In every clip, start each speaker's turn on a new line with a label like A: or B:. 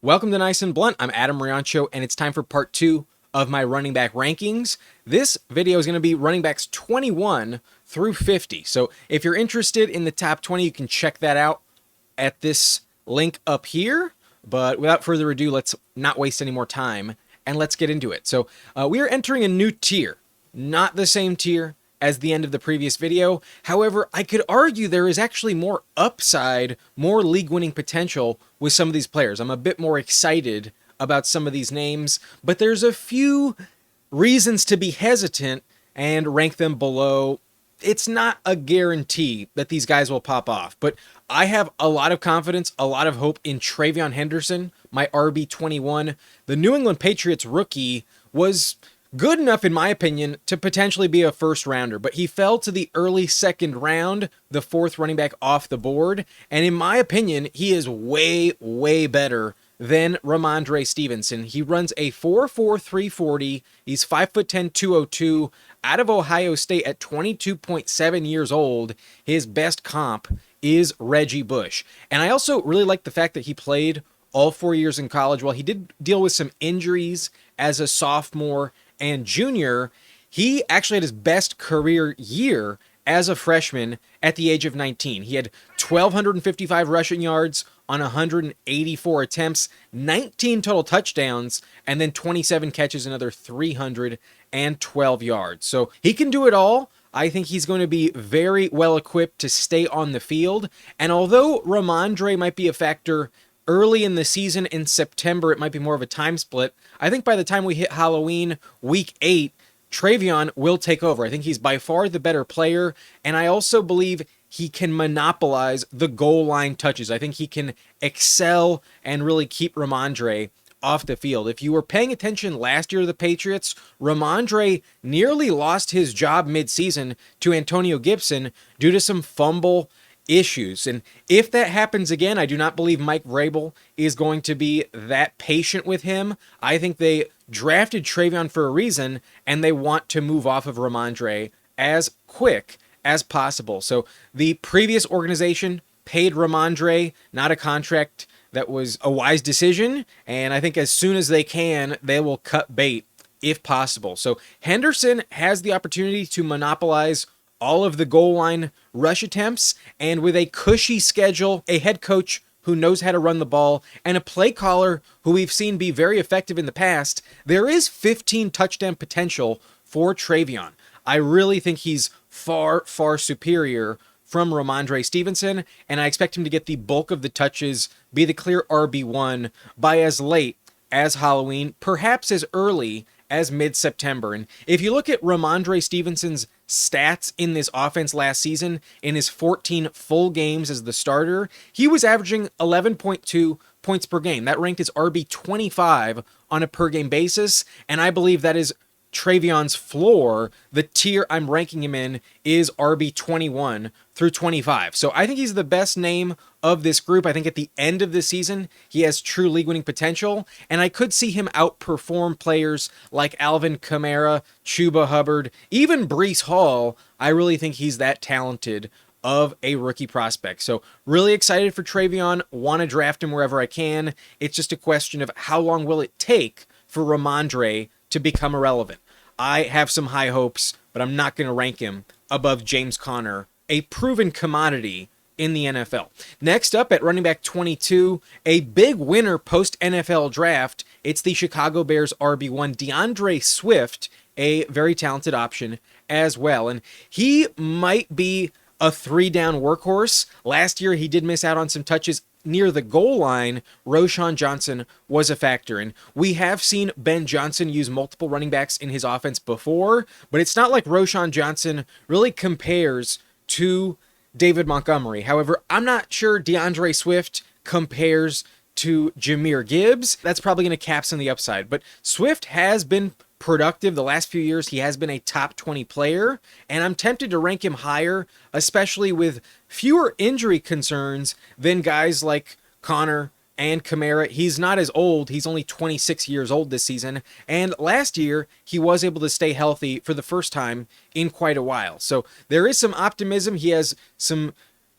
A: Welcome to Nice and Blunt. I'm Adam Riancho, and it's time for part 2 of my running back rankings. This video is going to be running backs 21 through 50. So if you're interested in the top 20, you can check that out at this link up here. But without further ado, let's not waste any more time and let's get into it. So we are entering a new tier, not the same tier as the end of the previous video. However, I could argue there is actually more upside, more league-winning potential with some of these players. I'm a bit more excited about some of these names, but there's a few reasons to be hesitant and rank them below. It's not a guarantee that these guys will pop off, but I have a lot of confidence, a lot of hope in TreVeyon Henderson, my RB21. The New England Patriots rookie was good enough, in my opinion, to potentially be a first rounder, but he fell to the early second round, the fourth running back off the board, and in my opinion, he is way, way better than Ramondre Stevenson. He runs a 4.4 340. He's 5'10", 202, out of Ohio State at 22.7 years old. His best comp is Reggie Bush. And I also really like the fact that he played all 4 years in college. While he did deal with some injuries as a sophomore and junior, he actually had his best career year as a freshman at the age of 19. He had 1,255 rushing yards on 184 attempts, 19 total touchdowns, and then 27 catches, another 312 yards. So he can do it all. I think he's going to be very well equipped to stay on the field. And although Ramondre might be a factor early in the season, in September, it might be more of a time split. I think by the time we hit Halloween, week 8, TreVeyon will take over. I think he's by far the better player, and I also believe he can monopolize the goal line touches. I think he can excel and really keep Ramondre off the field. If you were paying attention last year to the Patriots, Ramondre nearly lost his job midseason to Antonio Gibson due to some fumble issues. And if that happens again, I do not believe Mike Vrabel is going to be that patient with him. I think they drafted TreVeyon for a reason, and they want to move off of Ramondre as quick as possible. So the previous organization paid Ramondre not a contract that was a wise decision, and I think as soon as they can, they will cut bait if possible. So Henderson has the opportunity to monopolize all of the goal line rush attempts, and with a cushy schedule, a head coach who knows how to run the ball, and a play caller who we've seen be very effective in the past, there is 15 touchdown potential for TreVeyon. I really think he's far, far superior from Ramondre Stevenson, and I expect him to get the bulk of the touches, be the clear RB1 by as late as Halloween, perhaps as early as mid-September. And if you look at Ramondre Stevenson's stats in this offense last season, in his 14 full games as the starter, he was averaging 11.2 points per game. That ranked as RB25 on a per-game basis, and I believe that is TreVeyon's floor. The tier I'm ranking him in is RB21 through 25. So I think he's the best name of this group. I think at the end of the season, he has true league-winning potential, and I could see him outperform players like Alvin Kamara, Chuba Hubbard, even Breece Hall. I really think he's that talented of a rookie prospect. So really excited for TreVeyon, want to draft him wherever I can. It's just a question of how long will it take for Ramondre to become irrelevant. I have some high hopes, but I'm not going to rank him above James Conner, a proven commodity in the NFL. Next up at running back 22, a big winner post-NFL draft. It's the Chicago Bears RB1, DeAndre Swift, a very talented option as well. And he might be a three-down workhorse. Last year, he did miss out on some touches near the goal line. Quinshon Judkins was a factor, and we have seen Ben Johnson use multiple running backs in his offense before, but it's not like Quinshon Judkins really compares to David Montgomery. However, I'm not sure DeAndre Swift compares to Jahmyr Gibbs. That's probably going to cap some of the upside, but Swift has been productive the last few years. He has been a top 20 player, and I'm tempted to rank him higher, especially with fewer injury concerns than guys like Connor and Kamara. He's not as old. He's only 26 years old this season, and last year he was able to stay healthy for the first time in quite a while. So there is some optimism. He has some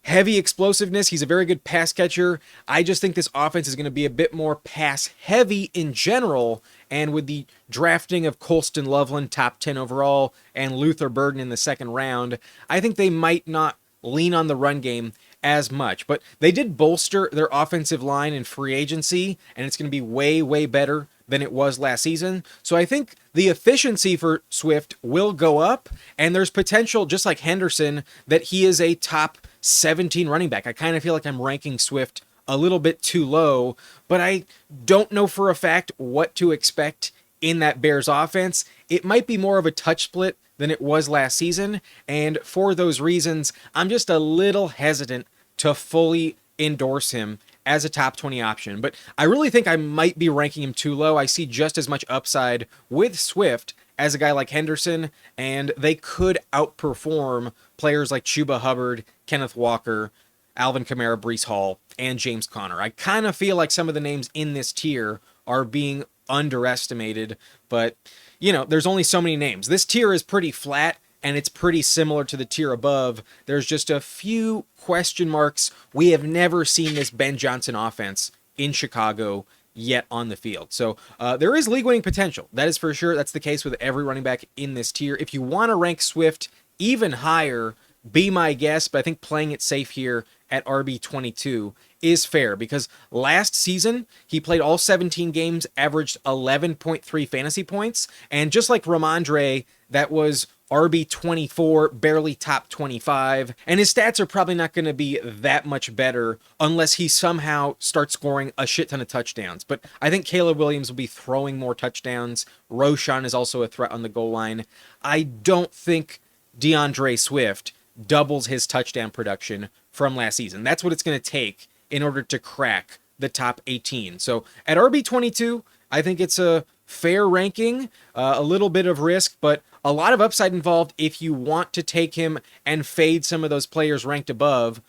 A: heavy explosiveness. He's a very good pass catcher. I just think this offense is going to be a bit more pass heavy in general. And with the drafting of Colston Loveland, top 10 overall, and Luther Burden in the second round, I think they might not lean on the run game as much. But they did bolster their offensive line in free agency, and it's going to be way, way better than it was last season. So I think the efficiency for Swift will go up, and there's potential, just like Henderson, that he is a top 17 running back. I kind of feel like I'm ranking Swift a little bit too low, but I don't know for a fact what to expect in that Bears offense. It might be more of a touch split than it was last season, and for those reasons, I'm just a little hesitant to fully endorse him as a top 20 option. But I really think I might be ranking him too low. I see just as much upside with Swift as a guy like Henderson, and they could outperform players like Chuba Hubbard, Kenneth Walker, Alvin Kamara, Breece Hall, and James Conner. I kind of feel like some of the names in this tier are being underestimated, but, you know, there's only so many names. This tier is pretty flat, and it's pretty similar to the tier above. There's just a few question marks. We have never seen this Ben Johnson offense in Chicago yet on the field. So there is league-winning potential. That is for sure. That's the case with every running back in this tier. If you want to rank Swift even higher, be my guest, but I think playing it safe here at RB22 is fair, because last season he played all 17 games, averaged 11.3 fantasy points, and just like Ramondre, that was RB24, barely top 25, and his stats are probably not going to be that much better unless he somehow starts scoring a shit ton of touchdowns. But I think Kaleb Williams will be throwing more touchdowns. Roschon is also a threat on the goal line. I don't think DeAndre Swift doubles his touchdown production from last season. That's what it's going to take in order to crack the top 18. So at RB22, I think it's a fair ranking, a little bit of risk, but a lot of upside involved. If you want to take him and fade some of those players ranked above,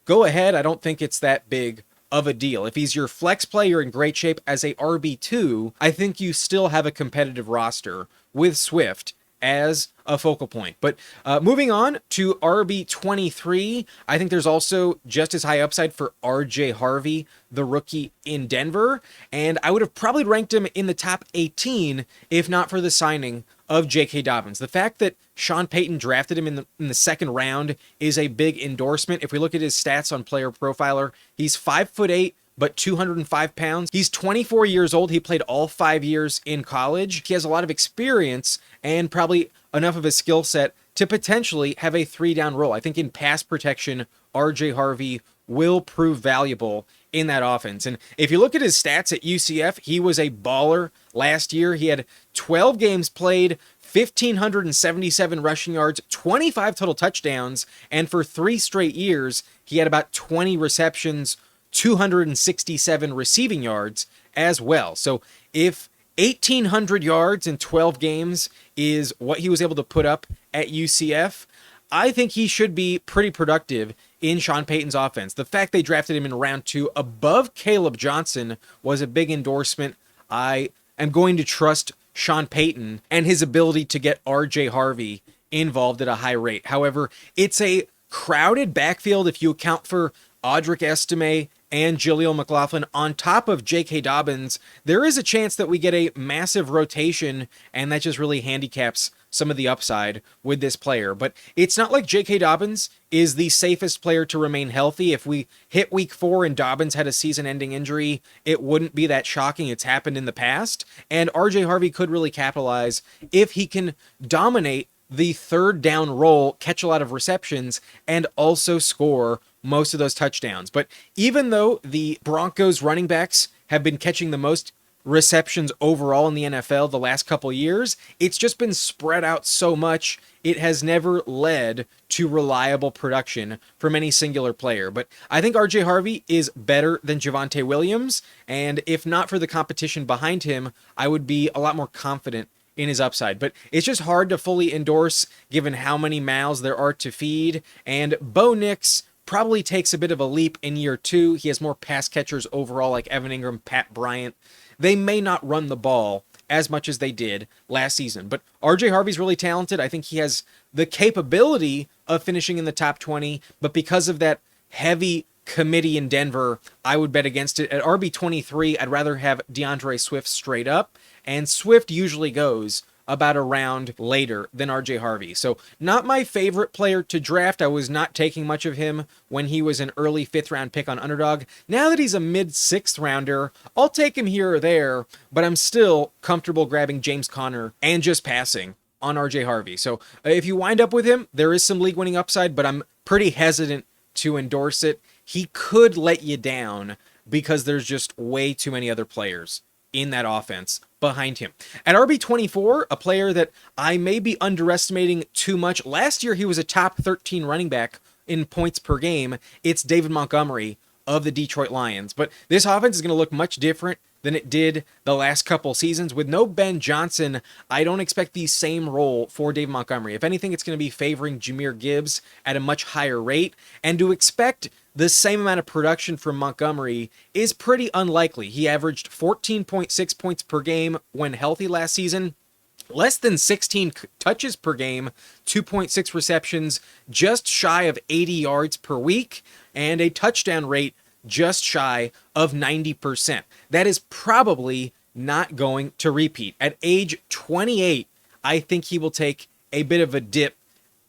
A: go ahead. I don't think it's that big of a deal. If he's your flex play, you're in great shape. As a RB2, I think you still have a competitive roster with Swift as a focal point. But moving on to RB23, I think there's also just as high upside for RJ Harvey, the rookie in Denver, and I would have probably ranked him in the top 18 if not for the signing of J.K. Dobbins. The fact that Sean Payton drafted him in the second round is a big endorsement. If we look at his stats on Player Profiler, he's 5'8", but 205 pounds. He's 24 years old. He played all 5 years in college. He has a lot of experience and probably enough of a skill set to potentially have a 3-down role. I think in pass protection, RJ Harvey will prove valuable in that offense. And if you look at his stats at UCF, he was a baller last year. He had 12 games played, 1,577 rushing yards, 25 total touchdowns, and for 3 straight years, he had about 20 receptions, 267 receiving yards as well. So if 1,800 yards in 12 games is what he was able to put up at UCF, I think he should be pretty productive in Sean Payton's offense. The fact they drafted him in round 2 above Kaleb Johnson was a big endorsement. I am going to trust Sean Payton and his ability to get RJ Harvey involved at a high rate. However, it's a crowded backfield if you account for Audric Estime and Jaleel McLaughlin on top of J.K. Dobbins. There is a chance that we get a massive rotation, and that just really handicaps some of the upside with this player. But it's not like J.K. Dobbins is the safest player to remain healthy. If we hit week 4 and Dobbins had a season-ending injury, it wouldn't be that shocking. It's happened in the past, and RJ Harvey could really capitalize if he can dominate the third down role, catch a lot of receptions, and also score most of those touchdowns. But even though the Broncos running backs have been catching the most receptions overall in the NFL the last couple years, it's just been spread out so much, it has never led to reliable production from any singular player. But I think RJ Harvey is better than Javonte Williams, and if not for the competition behind him, I would be a lot more confident in his upside. But it's just hard to fully endorse given how many mouths there are to feed, and Bo Nix probably takes a bit of a leap in year 2. He has more pass catchers overall, like Evan Ingram, Pat Bryant. They may not run the ball as much as they did last season, but RJ Harvey's really talented. I think he has the capability of finishing in the top 20, but because of that heavy committee in Denver, I would bet against it. At RB23, I'd rather have DeAndre Swift straight up, and Swift usually goes about a round later than RJ Harvey. So not my favorite player to draft. I was not taking much of him when he was an early 5th round pick on Underdog. Now that he's a mid 6th rounder, I'll take him here or there, but I'm still comfortable grabbing James Conner and just passing on RJ Harvey. So if you wind up with him, there is some league winning upside, but I'm pretty hesitant to endorse it. He could let you down because there's just way too many other players in that offense behind him. At RB24, a player that I may be underestimating too much. Last year, he was a top 13 running back in points per game. It's David Montgomery of the Detroit Lions. But this offense is going to look much different than it did the last couple seasons. With no Ben Johnson, I don't expect the same role for David Montgomery. If anything, it's going to be favoring Jahmyr Gibbs at a much higher rate. And to expect the same amount of production from Montgomery is pretty unlikely. He averaged 14.6 points per game when healthy last season, less than 16 touches per game, 2.6 receptions, just shy of 80 yards per week, and a touchdown rate just shy of 90%. That is probably not going to repeat. At age 28, I think he will take a bit of a dip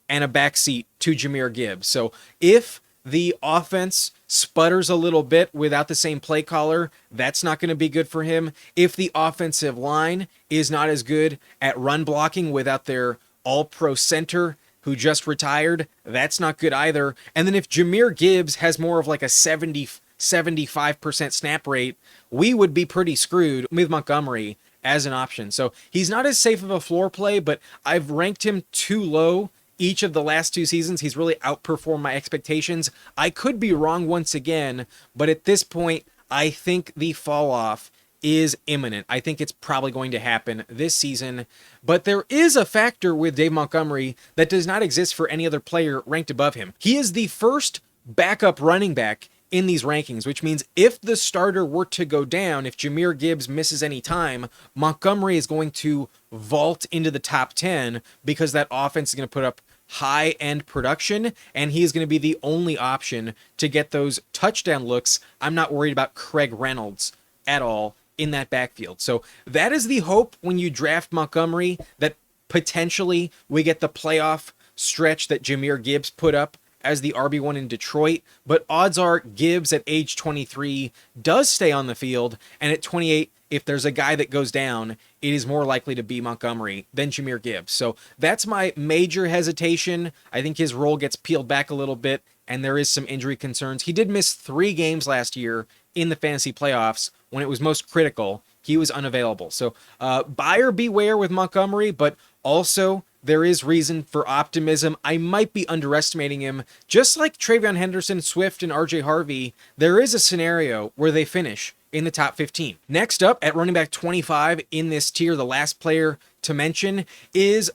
A: and a backseat to Jahmyr Gibbs. So if the offense sputters a little bit without the same play caller, that's not going to be good for him. If the offensive line is not as good at run blocking without their all-pro center who just retired, that's not good either. And then if Jahmyr Gibbs has more of like a 75% snap rate, we would be pretty screwed with Montgomery as an option. So he's not as safe of a floor play, but I've ranked him too low each of the last 2 seasons. He's really outperformed my expectations. I could be wrong once again, but at this point, I think the fall off is imminent. I think it's probably going to happen this season, but there is a factor with Dave Montgomery that does not exist for any other player ranked above him. He is the first backup running back in these rankings, which means if the starter were to go down, if Jahmyr Gibbs misses any time, Montgomery is going to vault into the top 10 because that offense is going to put up high-end production, and he is going to be the only option to get those touchdown looks. I'm not worried about Craig Reynolds at all in that backfield. So that is the hope when you draft Montgomery, that potentially we get the playoff stretch that Jahmyr Gibbs put up as the RB1 in Detroit, but odds are Gibbs at age 23 does stay on the field, and at 28, if there's a guy that goes down, it is more likely to be Montgomery than Jahmyr Gibbs. So that's my major hesitation. I think his role gets peeled back a little bit, and there is some injury concerns. He did miss 3 games last year in the fantasy playoffs when it was most critical. He was unavailable. So buyer beware with Montgomery, but also there is reason for optimism. I might be underestimating him. Just like TreVeyon Henderson, Swift, and RJ Harvey, there is a scenario where they finish in the top 15. Next up, at running back 25 in this tier, the last player to mention is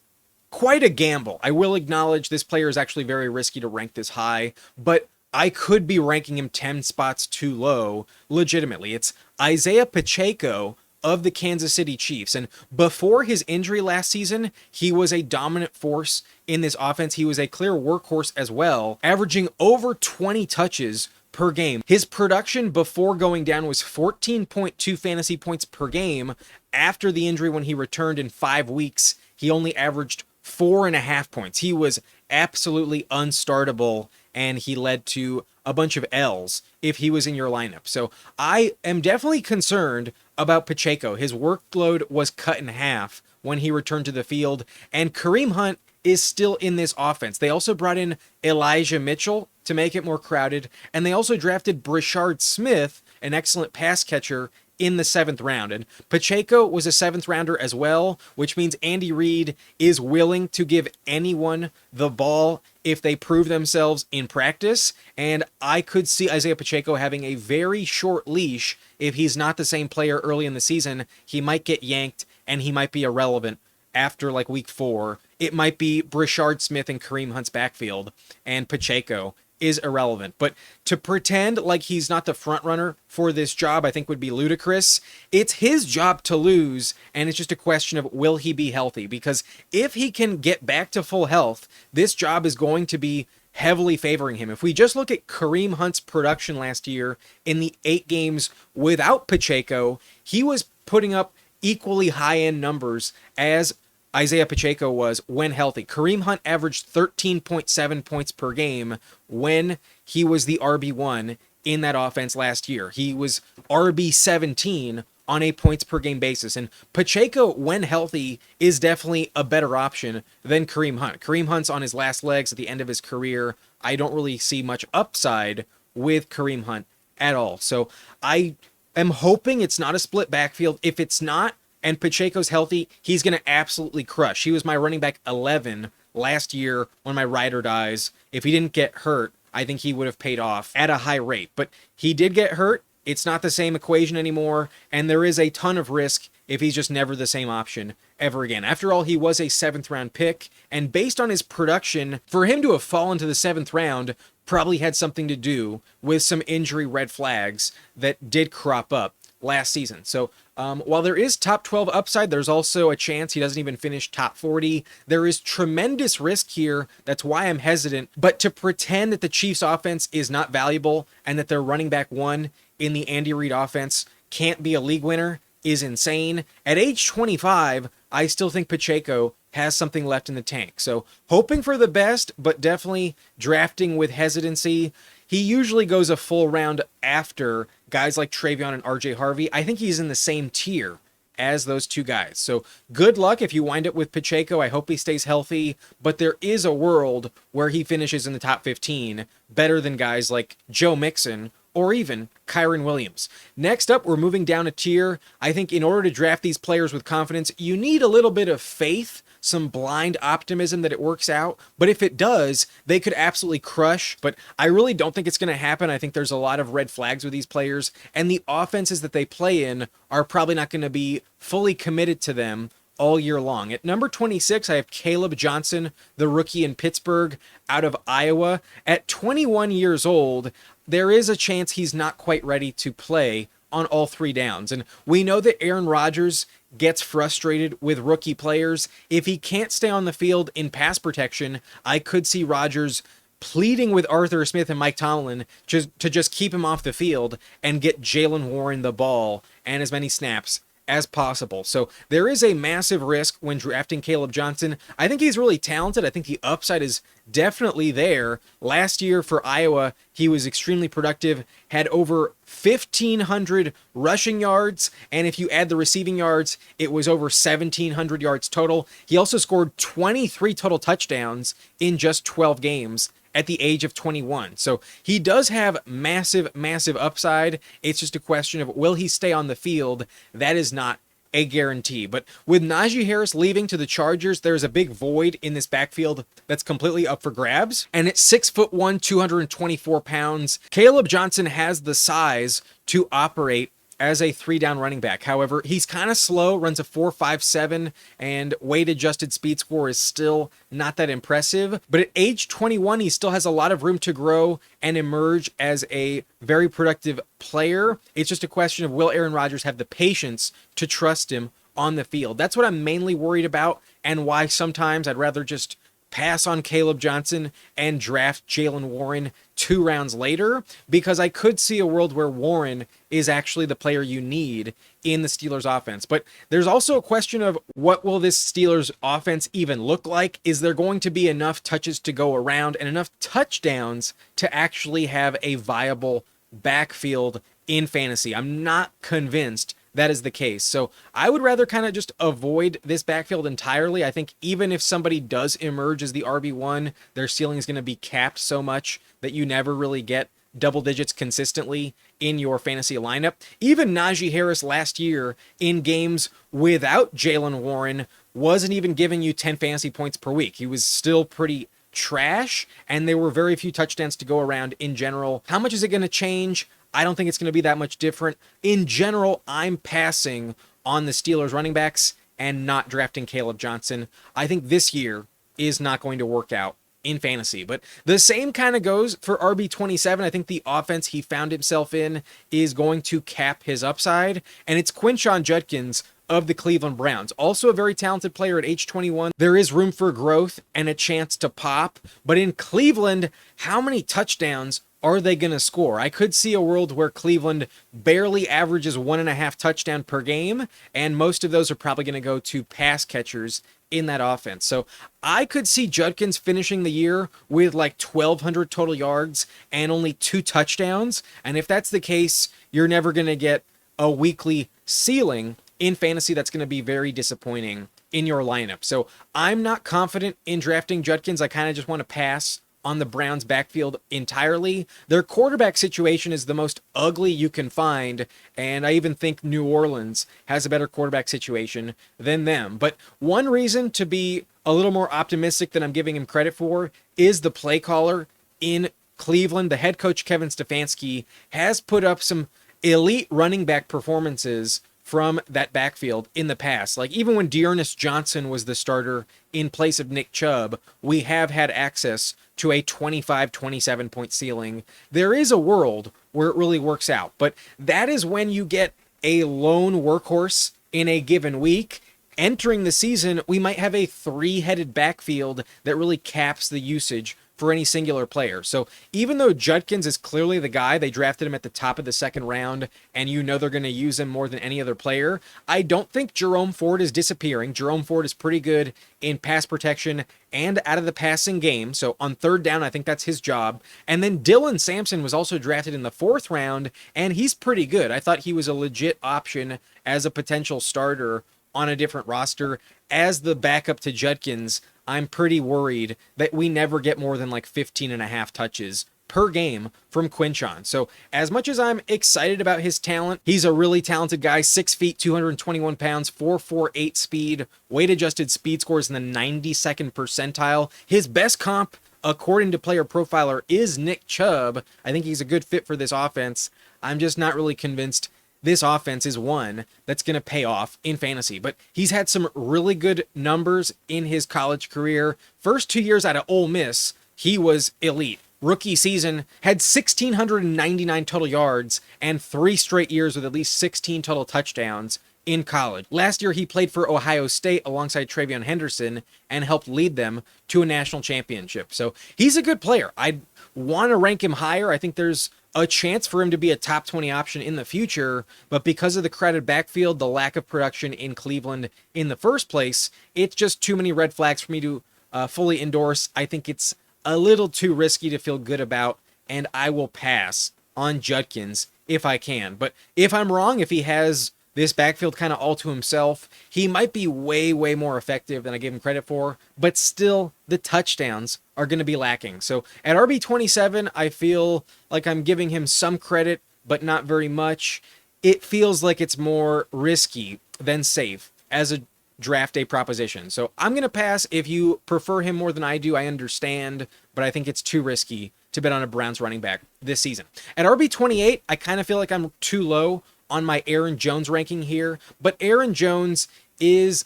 A: quite a gamble. I will acknowledge this player is actually very risky to rank this high, but I could be ranking him 10 spots too low legitimately. It's Isiah Pacheco of the Kansas City Chiefs. And before his injury last season, he was a dominant force in this offense. He was a clear workhorse as well, averaging over 20 touches per game. His production before going down was 14.2 fantasy points per game. After the injury, when he returned in 5 weeks, he only averaged 4.5 points. He was absolutely unstartable, and he led to a bunch of L's if he was in your lineup. So I am definitely concerned about Pacheco. His workload was cut in half when he returned to the field, and Kareem Hunt is still in this offense. They also brought in Elijah Mitchell to make it more crowded, and they also drafted Brashard Smith, an excellent pass catcher, in the 7th round. And Pacheco was a 7th rounder as well, which means Andy Reid is willing to give anyone the ball if they prove themselves in practice. And I could see Isiah Pacheco having a very short leash. If he's not the same player early in the season, he might get yanked and he might be irrelevant after like week 4. It might be Brashard Smith and Kareem Hunt's backfield, and Pacheco is irrelevant. But to pretend like he's not the front runner for this job, I think would be ludicrous. It's his job to lose, and it's just a question of will he be healthy? Because if he can get back to full health, this job is going to be heavily favoring him. If we just look at Kareem Hunt's production last year in the 8 games without Pacheco, he was putting up equally high-end numbers as Isiah Pacheco was when healthy. Kareem Hunt averaged 13.7 points per game when he was the RB1 in that offense last year. He was RB17 on a points per game basis. And Pacheco, when healthy, is definitely a better option than Kareem Hunt. Kareem Hunt's on his last legs at the end of his career. I don't really see much upside with Kareem Hunt at all. So I am hoping it's not a split backfield. If it's not, and Pacheco's healthy, he's going to absolutely crush. He was my running back 11 last year when my ride or dies. If he didn't get hurt, I think he would have paid off at a high rate. But he did get hurt. It's not the same equation anymore, and there is a ton of risk if he's just never the same option ever again. After all, he was a 7th round pick, and based on his production, for him to have fallen to the 7th round probably had something to do with some injury red flags that did crop up last season. So while there is top 12 upside, there's also a chance he doesn't even finish top 40. There is tremendous risk here. That's why I'm hesitant. But to pretend that the Chiefs offense is not valuable and that their running back 1 in the Andy Reid offense can't be a league winner is insane. At age 25, I still think Pacheco has something left in the tank. So hoping for the best, but definitely drafting with hesitancy. He usually goes a full round after guys like TreVeyon and RJ Harvey. I think he's in the same tier as those two guys. So good luck if you wind up with Pacheco. I hope he stays healthy, but there is a world where he finishes in the top 15 better than guys like Joe Mixon or even Kyren Williams. Next up, we're moving down a tier. I think in order to draft these players with confidence, you need a little bit of faith, some blind optimism that it works out. But if it does, they could absolutely crush. But I really don't think it's going to happen. I think there's a lot of red flags with these players, and the offenses that they play in are probably not going to be fully committed to them all year long. At number 26, I have Kaleb Johnson, the rookie in Pittsburgh out of Iowa. At 21 years old, there is a chance he's not quite ready to play on all 3 downs. And we know that Aaron Rodgers gets frustrated with rookie players. If he can't stay on the field in pass protection, I could see Rodgers pleading with Arthur Smith and Mike Tomlin to just keep him off the field and get Jaylen Warren the ball and as many snaps as possible. So there is a massive risk when drafting Kaleb Johnson. I think he's really talented. I think the upside is definitely there. Last year for Iowa, he was extremely productive, had over 1,500 rushing yards, and if you add the receiving yards, it was over 1,700 yards total. He also scored 23 total touchdowns in just 12 games at the age of 21. So he does have massive, massive upside. It's just a question of will he stay on the field? That is not a guarantee. But with Najee Harris leaving to the Chargers, there's a big void in this backfield that's completely up for grabs. And at 6'1", 224 pounds, Kaleb Johnson has the size to operate as a 3-down running back. However, he's kind of slow, runs a 4.57, and weight-adjusted speed score is still not that impressive. But at age 21, he still has a lot of room to grow and emerge as a very productive player. It's just a question of will Aaron Rodgers have the patience to trust him on the field. That's what I'm mainly worried about, and why sometimes I'd rather just pass on Kaleb Johnson and draft Jaylen Warren 2 rounds later, because I could see a world where Warren is actually the player you need in the Steelers offense. But there's also a question of what will this Steelers offense even look like? Is there going to be enough touches to go around and enough touchdowns to actually have a viable backfield in fantasy? I'm not convinced that is the case. So I would rather kind of just avoid this backfield entirely. I think even if somebody does emerge as the RB1, their ceiling is going to be capped so much that you never really get double digits consistently in your fantasy lineup. Even Najee Harris last year in games without Jaylen Warren wasn't even giving you 10 fantasy points per week. He was still pretty trash, and there were very few touchdowns to go around in general. How much is it going to change? I don't think it's going to be that much different. In general, I'm passing on the Steelers running backs and not drafting Kaleb Johnson. I think this year is not going to work out in fantasy. But the same kind of goes for RB27. I think the offense he found himself in is going to cap his upside, and it's Quinshon Judkins of the Cleveland Browns. Also a very talented player at age 21. There is room for growth and a chance to pop. But in Cleveland, how many touchdowns are they going to score? I could see a world where Cleveland barely averages 1.5 touchdowns per game, and most of those are probably going to go to pass catchers in that offense. So I could see Judkins finishing the year with like 1,200 total yards and only 2 touchdowns. And if that's the case, you're never going to get a weekly ceiling in fantasy. That's going to be very disappointing in your lineup. So I'm not confident in drafting Judkins. I kind of just want to pass on the Browns backfield entirely. Their quarterback situation is the most ugly you can find, and I even think New Orleans has a better quarterback situation than them. But one reason to be a little more optimistic than I'm giving him credit for is the play caller in Cleveland. The head coach, Kevin Stefanski, has put up some elite running back performances from that backfield in the past. Like even when D'Ernest Johnson was the starter in place of Nick Chubb, we have had access to a 25, 27 point ceiling. There is a world where it really works out, but that is when you get a lone workhorse in a given week. Entering the season, we might have a 3-headed backfield that really caps the usage for any singular player. So even though Judkins is clearly the guy, they drafted him at the top of the second round, and you know they're going to use him more than any other player, I don't think Jerome Ford is disappearing. Jerome Ford is pretty good in pass protection and out of the passing game. So on third down, I think that's his job. And then Dylan Sampson was also drafted in the 4th round, and he's pretty good. I thought he was a legit option as a potential starter on a different roster. As the backup to Judkins, I'm pretty worried that we never get more than like 15.5 touches per game from Quinshon. So as much as I'm excited about his talent, he's a really talented guy, 6 feet, 221 pounds, 4.48 speed, weight adjusted speed scores in the 92nd percentile. His best comp, according to Player Profiler, is Nick Chubb. I think he's a good fit for this offense. I'm just not really convinced this offense is one that's going to pay off in fantasy. But he's had some really good numbers in his college career. First 2 years out of Ole Miss, he was elite. Rookie season had 1,699 total yards and 3 straight years with at least 16 total touchdowns in college. Last year, he played for Ohio State alongside TreVeyon Henderson and helped lead them to a national championship. So he's a good player. I'd want to rank him higher. I think there's a chance for him to be a top 20 option in the future, but because of the crowded backfield, the lack of production in Cleveland in the first place, it's just too many red flags for me to fully endorse. I think it's a little too risky to feel good about, and I will pass on Judkins if I can. But if I'm wrong, if he has this backfield kind of all to himself, he might be way, way more effective than I gave him credit for, but still the touchdowns are going to be lacking. So at RB27, I feel like I'm giving him some credit, but not very much. It feels like it's more risky than safe as a draft day proposition. So I'm going to pass. If you prefer him more than I do, I understand, but I think it's too risky to bet on a Browns running back this season. At RB28, I kind of feel like I'm too low on my Aaron Jones ranking here, but Aaron Jones is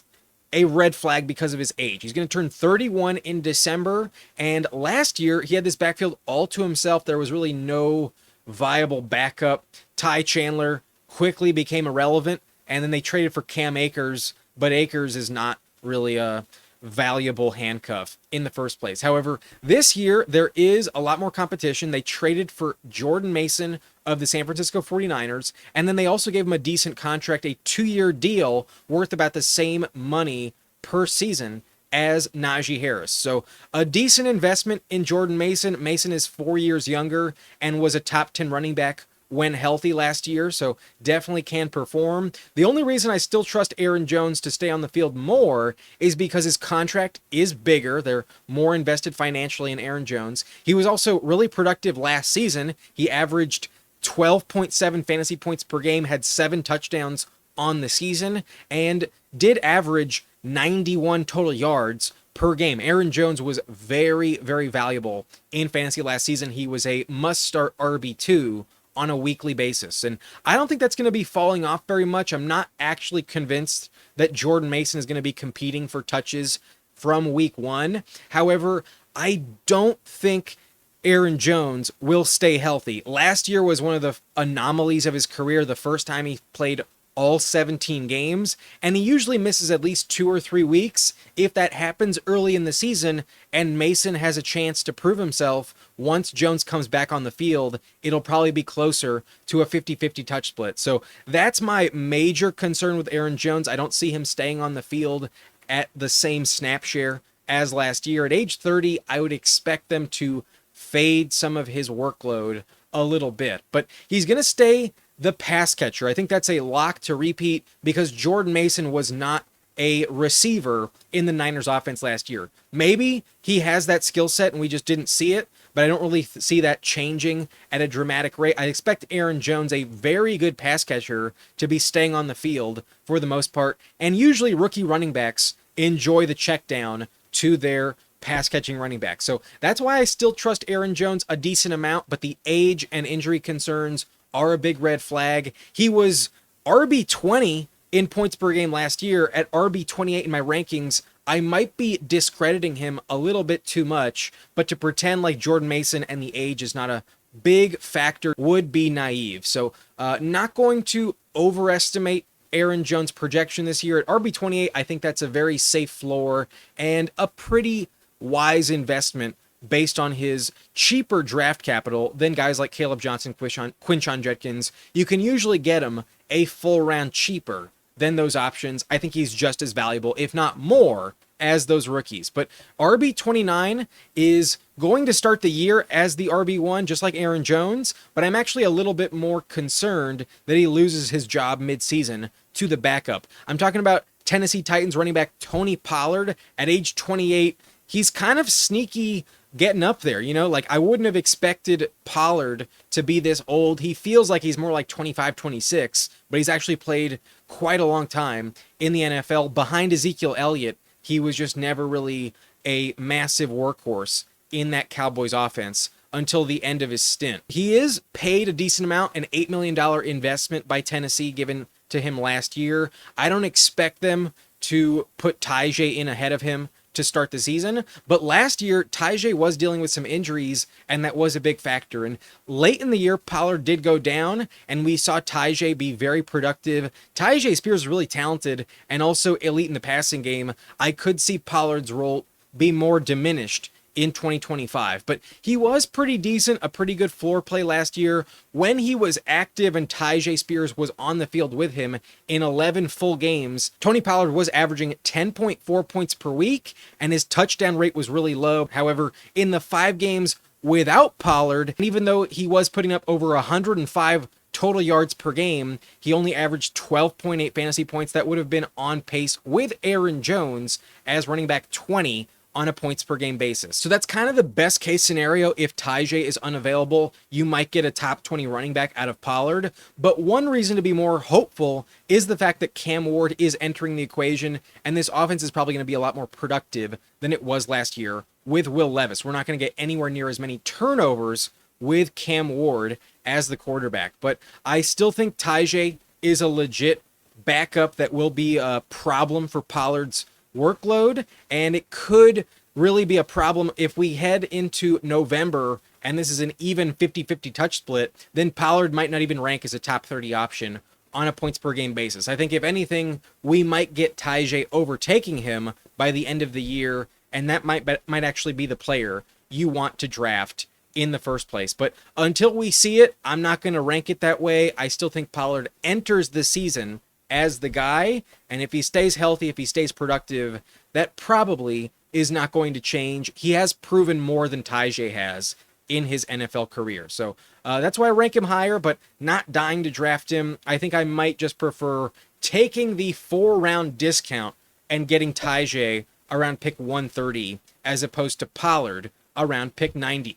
A: a red flag because of his age. He's going to turn 31 in December, and last year he had this backfield all to himself. There was really no viable backup. Ty Chandler quickly became irrelevant, and then they traded for Cam Akers, but Akers is not really a valuable handcuff in the first place. However, this year there is a lot more competition. They traded for Jordan Mason of the San Francisco 49ers, and then they also gave him a decent contract, a 2-year deal worth about the same money per season as Najee Harris. So a decent investment in Jordan Mason. Mason is 4 years younger and was a top 10 running back when healthy last year, so definitely can perform. The only reason I still trust Aaron Jones to stay on the field more is because his contract is bigger. They're more invested financially in Aaron Jones. He was also really productive last season. He averaged 12.7 fantasy points per game, had 7 touchdowns on the season, and did average 91 total yards per game. Aaron Jones was very, very valuable in fantasy last season. He was a must-start RB2 on a weekly basis. And I don't think that's going to be falling off very much. I'm not actually convinced that Jordan Mason is going to be competing for touches from week 1. However, I don't think Aaron Jones will stay healthy. Last year was one of the anomalies of his career. The first time he played all 17 games, and he usually misses at least 2 or 3 weeks. If that happens early in the season and Mason has a chance to prove himself, once Jones comes back on the field, it'll probably be closer to a 50-50 touch split. So that's my major concern with Aaron Jones. I don't see him staying on the field at the same snap share as last year. At age 30, I would expect them to fade some of his workload a little bit, but he's going to stay the pass catcher. I think that's a lock to repeat because Jordan Mason was not a receiver in the Niners offense last year. Maybe he has that skill set and we just didn't see it, but I don't really see that changing at a dramatic rate. I expect Aaron Jones, a very good pass catcher, to be staying on the field for the most part, and usually rookie running backs enjoy the check down to their pass catching running back. So that's why I still trust Aaron Jones a decent amount, but the age and injury concerns are a big red flag. He was RB20 in points per game last year. At RB28 in my rankings, I might be discrediting him a little bit too much, but to pretend like Jordan Mason and the age is not a big factor would be naive. So not going to overestimate Aaron Jones' projection this year. At RB28, I think that's a very safe floor and a pretty wise investment based on his cheaper draft capital than guys like Kaleb Johnson, Quinshon Judkins. You can usually get him a full round cheaper than those options. I think he's just as valuable, if not more, as those rookies. But RB29 is going to start the year as the RB1, just like Aaron Jones, but I'm actually a little bit more concerned that he loses his job midseason to the backup. I'm talking about Tennessee Titans running back Tony Pollard at age 28. He's kind of sneaky getting up there, like I wouldn't have expected Pollard to be this old. He feels like he's more like 25, 26, but he's actually played quite a long time in the NFL. Behind Ezekiel Elliott, he was just never really a massive workhorse in that Cowboys offense until the end of his stint. He is paid a decent amount, an $8 million investment by Tennessee given to him last year. I don't expect them to put Tyjae in ahead of him to start the season, but last year Tyjae was dealing with some injuries and that was a big factor, and late in the year Pollard did go down and we saw Tyjae be very productive. Tyjae Spears is really talented and also elite in the passing game. I could see Pollard's role be more diminished in 2025, but he was pretty decent, a pretty good floor play last year when he was active and Tyjae Spears was on the field with him in 11 full games. Tony Pollard was averaging 10.4 points per week and his touchdown rate was really low. However, in the 5 games without Pollard, even though he was putting up over 105 total yards per game, he only averaged 12.8 fantasy points. That would have been on pace with Aaron Jones as running back 20 on a points per game basis. So that's kind of the best case scenario. If Tyjae is unavailable, you might get a top 20 running back out of Pollard. But one reason to be more hopeful is the fact that Cam Ward is entering the equation, and this offense is probably going to be a lot more productive than it was last year with Will Levis. We're not going to get anywhere near as many turnovers with Cam Ward as the quarterback. But I still think Tyjae is a legit backup that will be a problem for Pollard's workload, and it could really be a problem if we head into November and this is an even 50-50 touch split. Then Pollard might not even rank as a top 30 option on a points per game basis. I think if anything, we might get Tyjae overtaking him by the end of the year, and that might actually be the player you want to draft in the first place. But until we see it, I'm not going to rank it that way. I still think Pollard enters the season as the guy, and if he stays healthy, if he stays productive, that probably is not going to change. He has proven more than Tyjae has in his NFL career. So that's why I rank him higher, but not dying to draft him. I think I might just prefer taking the 4-round discount and getting Tyjae around pick 130 as opposed to Pollard around pick 90.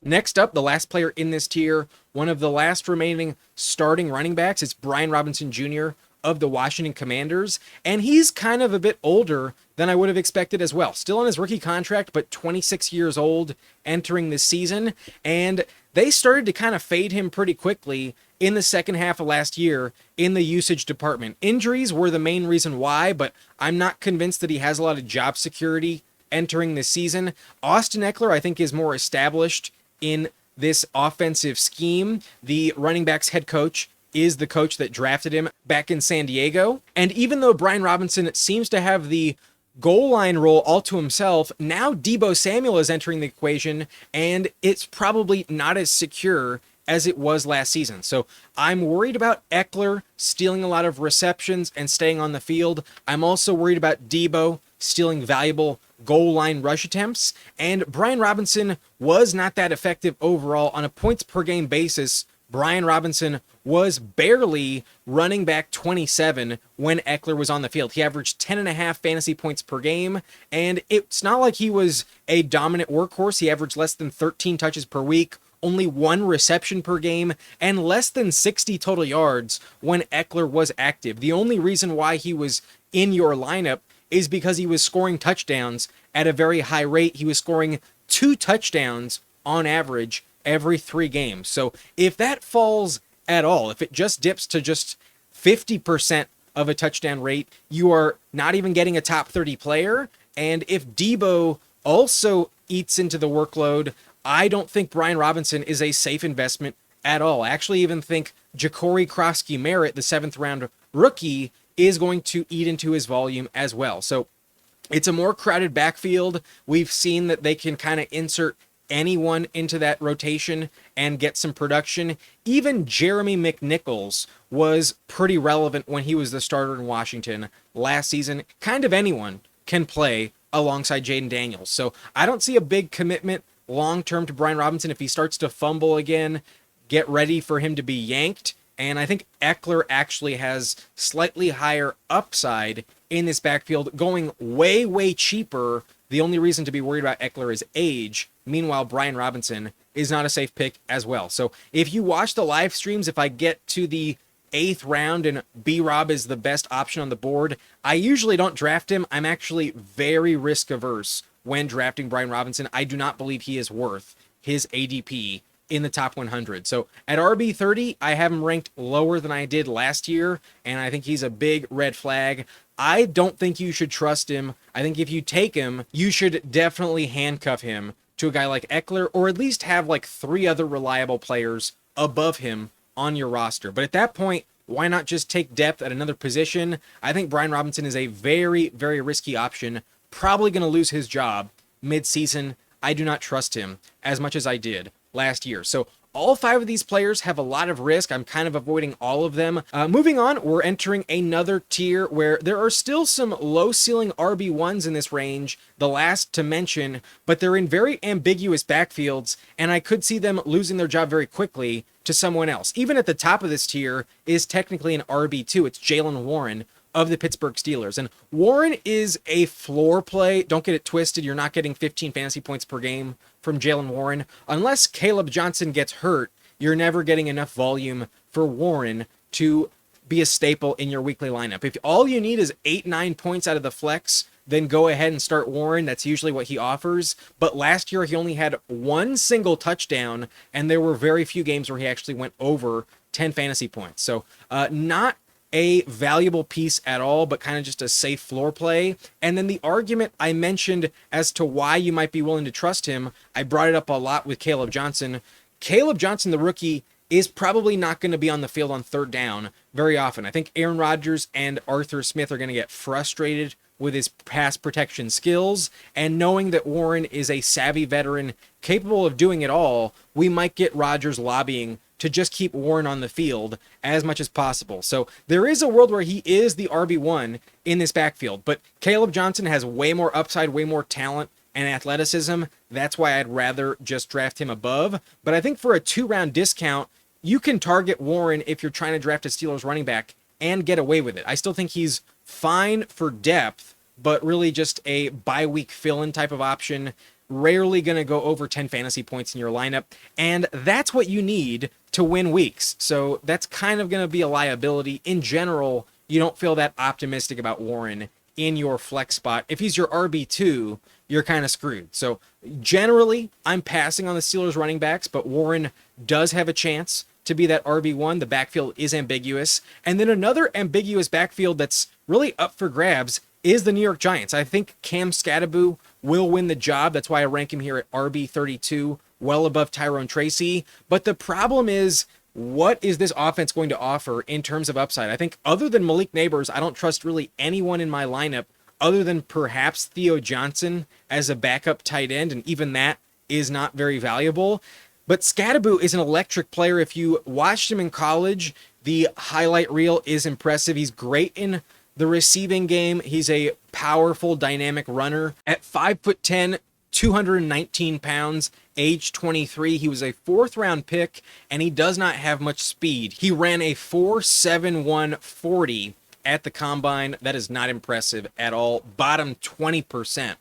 A: Next up, the last player in this tier, one of the last remaining starting running backs, it's Brian Robinson Jr. of the Washington Commanders, and he's kind of a bit older than I would have expected as well. Still on his rookie contract, but 26 years old entering this season, and they started to kind of fade him pretty quickly in the second half of last year in the usage department. Injuries were the main reason why, but I'm not convinced that he has a lot of job security entering this season. Austin Eckler, I think, is more established in this offensive scheme. The running backs head coach is the coach that drafted him back in San Diego. And even though Brian Robinson seems to have the goal line role all to himself, now Deebo Samuel is entering the equation, and it's probably not as secure as it was last season. So I'm worried about Eckler stealing a lot of receptions and staying on the field. I'm also worried about Deebo stealing valuable goal line rush attempts. And Brian Robinson was not that effective overall on a points per game basis. Brian Robinson was barely running back 27 when Eckler was on the field. He averaged 10.5 fantasy points per game, and it's not like he was a dominant workhorse. He averaged less than 13 touches per week, only 1 reception per game, and less than 60 total yards when Eckler was active. The only reason why he was in your lineup is because he was scoring touchdowns at a very high rate. He was scoring 2 touchdowns on average every 3 games. So if that falls at all, if it just dips to just 50% of a touchdown rate, you are not even getting a top 30 player. And if Deebo also eats into the workload, I don't think Brian Robinson is a safe investment at all. I actually even think Ja'Cory Krosky-Merritt, the 7th round rookie, is going to eat into his volume as well. So it's a more crowded backfield. We've seen that they can kind of insert anyone into that rotation and get some production. Even Jeremy McNichols was pretty relevant when he was the starter in Washington last season. Kind of anyone can play alongside Jaden Daniels. So I don't see a big commitment long-term to Brian Robinson. If he starts to fumble again, get ready for him to be yanked. And I think Eckler actually has slightly higher upside in this backfield, going way, way cheaper. The only reason to be worried about Eckler is age. Meanwhile, Brian Robinson is not a safe pick as well. So if you watch the live streams, if I get to the 8th round and B-Rob is the best option on the board, I usually don't draft him. I'm actually very risk averse when drafting Brian Robinson. I do not believe he is worth his ADP in the top 100. So at RB30, I have him ranked lower than I did last year, and I think he's a big red flag. I don't think you should trust him. I think if you take him, you should definitely handcuff him to a guy like Eckler, or at least have like 3 other reliable players above him on your roster. But at that point, why not just take depth at another position? I think Brian Robinson is a very, very risky option. Probably going to lose his job mid-season. I do not trust him as much as I did last year. So all 5 of these players have a lot of risk. I'm kind of avoiding all of them. Moving on, we're entering another tier where there are still some low ceiling RB1s in this range, the last to mention, but they're in very ambiguous backfields, and I could see them losing their job very quickly to someone else. Even at the top of this tier is technically an RB2. It's Jaylen Warren of the Pittsburgh Steelers. And Warren is a floor play. Don't get it twisted. You're not getting 15 fantasy points per game from Jaylen Warren. Unless Kaleb Johnson gets hurt, you're never getting enough volume for Warren to be a staple in your weekly lineup. If all you need is 8-9 points out of the flex, then go ahead and start Warren. That's usually what he offers. But last year, he only had 1 single touchdown, and there were very few games where he actually went over 10 fantasy points. So not a valuable piece at all, but kind of just a safe floor play. And then the argument I mentioned as to why you might be willing to trust him, I brought it up a lot with Kaleb Johnson. Kaleb Johnson, the rookie, is probably not going to be on the field on 3rd down very often. I think Aaron Rodgers and Arthur Smith are going to get frustrated with his pass protection skills, and knowing that Warren is a savvy veteran capable of doing it all, we might get Rodgers lobbying to just keep Warren on the field as much as possible. So there is a world where he is the RB1 in this backfield, but Kaleb Johnson has way more upside, way more talent and athleticism. That's why I'd rather just draft him above. But I think for a 2-round discount, you can target Warren if you're trying to draft a Steelers running back and get away with it. I still think he's fine for depth, but really just a bye-week fill-in type of option. Rarely going to go over 10 fantasy points in your lineup, and that's what you need to win weeks. So that's kind of going to be a liability. In general, you don't feel that optimistic about Warren in your flex spot. If he's your RB2, you're kind of screwed. So generally, I'm passing on the Steelers running backs, but Warren does have a chance to be that RB1. The backfield is ambiguous. And then another ambiguous backfield that's really up for grabs is the New York Giants. I think Cam Skattebo will win the job. That's why I rank him here at RB32, well above Tyrone Tracy. But the problem is what is this offense going to offer in terms of upside? I think other than Malik Neighbors, I don't trust really anyone in my lineup other than perhaps Theo Johnson as a backup tight end, and even that is not very valuable. But Skattebo is an electric player. If you watched him in college, the highlight reel is impressive. He's great in the receiving game. He's a powerful, dynamic runner. At 5'10", 219 pounds, age 23, he was a 4th-round pick, and he does not have much speed. He ran a 4.71 40 at the combine. That is not impressive at all. Bottom 20%